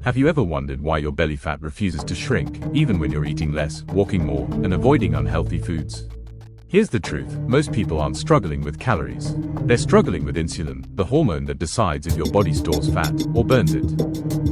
Have you ever wondered why your belly fat refuses to shrink, even when you're eating less, walking more, and avoiding unhealthy foods? Here's the truth: most people aren't struggling with calories. They're struggling with insulin, the hormone that decides if your body stores fat or burns it.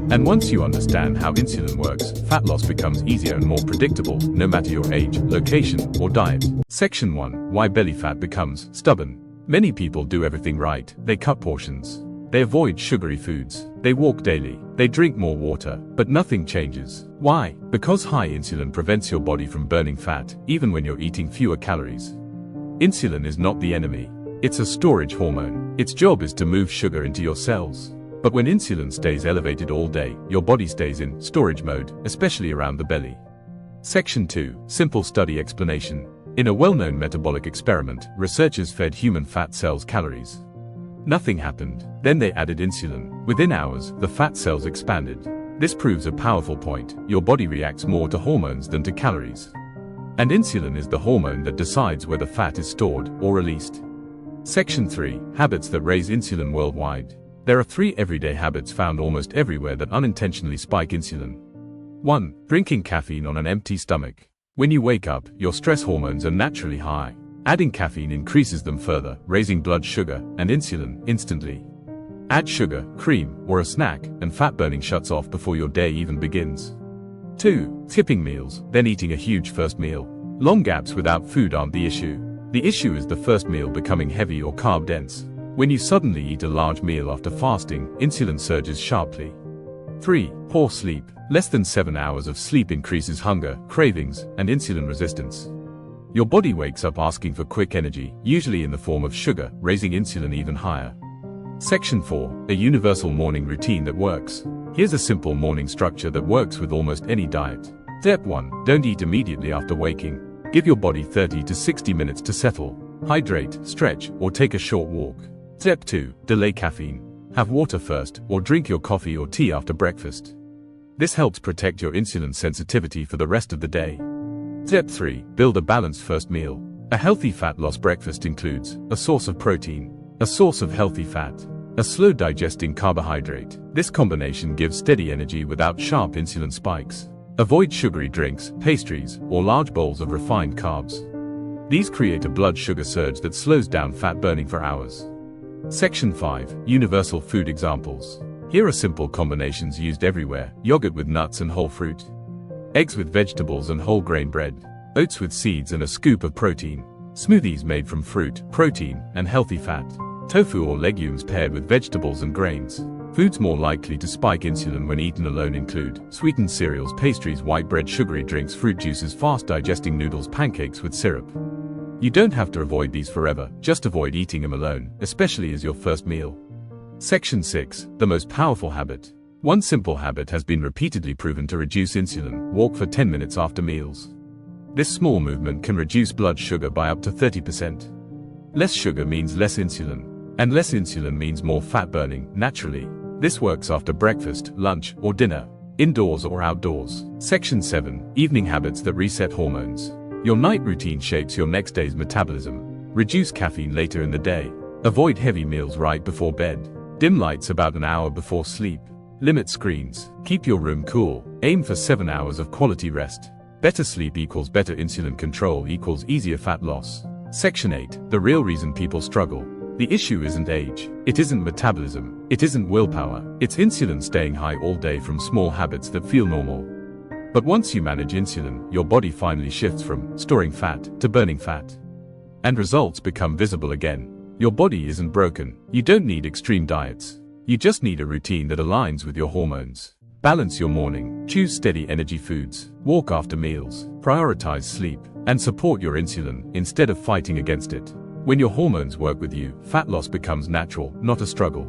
And once you understand how insulin works, fat loss becomes easier and more predictable, no matter your age, location, or diet. Section 1: Why belly fat becomes stubborn. Many people do everything right. They cut portions. They avoid sugary foods. They walk daily. They drink more water. But nothing changes. Why? Because high insulin prevents your body from burning fat, even when you're eating fewer calories. Insulin is not the enemy. It's a storage hormone. Its job is to move sugar into your cells. But when insulin stays elevated all day, your body stays in storage mode, especially around the belly. Section 2: Simple study explanation. In a well-known metabolic experiment, researchers fed human fat cells calories. Nothing happened. Then they added insulin. Within hours, the fat cells expanded. This proves a powerful point: your body reacts more to hormones than to calories. And insulin is the hormone that decides whether fat is stored or released. Section 3: Habits that raise insulin worldwide. There are 3 everyday habits found almost everywhere that unintentionally spike insulin. 1. Drinking caffeine on an empty stomach. When you wake up, your stress hormones are naturally high. Adding caffeine increases them further, raising blood sugar and insulin instantly. Add sugar, cream, or a snack, and fat burning shuts off before your day even begins. 2. Skipping meals, then eating a huge first meal. Long gaps without food aren't the issue. The issue is the first meal becoming heavy or carb dense. When you suddenly eat a large meal after fasting, insulin surges sharply. 3. Poor sleep. Less than 7 hours of sleep increases hunger, cravings, and insulin resistance. Your body wakes up asking for quick energy, usually in the form of sugar, raising insulin even higher. Section 4: A universal morning routine that works. Here's a simple morning structure that works with almost any diet. Step 1: Don't eat immediately after waking. Give your body 30 to 60 minutes to settle. Hydrate, stretch, or take a short walk. Step 2: Delay caffeine. Have water first, or drink your coffee or tea after breakfast. This helps protect your insulin sensitivity for the rest of the day. Step 3: Build a balanced first meal. A healthy fat loss breakfast includes a source of protein, a source of healthy fat, a slow digesting carbohydrate. This combination gives steady energy without sharp insulin spikes. Avoid sugary drinks, pastries, or large bowls of refined carbs. These create a blood sugar surge that slows down fat burning for hours. Section 5: Universal food examples. Here are simple combinations used everywhere: yogurt with nuts and whole fruit, eggs with vegetables and whole grain bread, oats with seeds and a scoop of protein, smoothies made from fruit, protein, and healthy fat, tofu or legumes paired with vegetables and grains. Foods more likely to spike insulin when eaten alone include sweetened cereals, pastries, white bread, sugary drinks, fruit juices, fast-digesting noodles, pancakes with syrup. You don't have to avoid these forever, just avoid eating them alone, especially as your first meal. Section 6: The most powerful habit. One simple habit has been repeatedly proven to reduce insulin: walk for 10 minutes after meals. This small movement can reduce blood sugar by up to 30%. Less sugar means less insulin, and less insulin means more fat burning, naturally. This works after breakfast, lunch, or dinner, indoors or outdoors. Section 7: Evening habits that reset hormones. Your night routine shapes your next day's metabolism. Reduce caffeine later in the day. Avoid heavy meals right before bed. Dim lights about an hour before sleep. Limit screens. Keep your room cool. Aim for 7 hours of quality rest. Better sleep equals better insulin control equals easier fat loss. Section 8: The real reason people struggle. The issue isn't age. It isn't metabolism. It isn't willpower. It's insulin staying high all day from small habits that feel normal. But once you manage insulin, your body finally shifts from storing fat to burning fat. And results become visible again. Your body isn't broken. You don't need extreme diets. You just need a routine that aligns with your hormones. Balance your morning. Choose steady energy foods. Walk after meals. Prioritize sleep. And support your insulin instead of fighting against it. When your hormones work with you, fat loss becomes natural, not a struggle.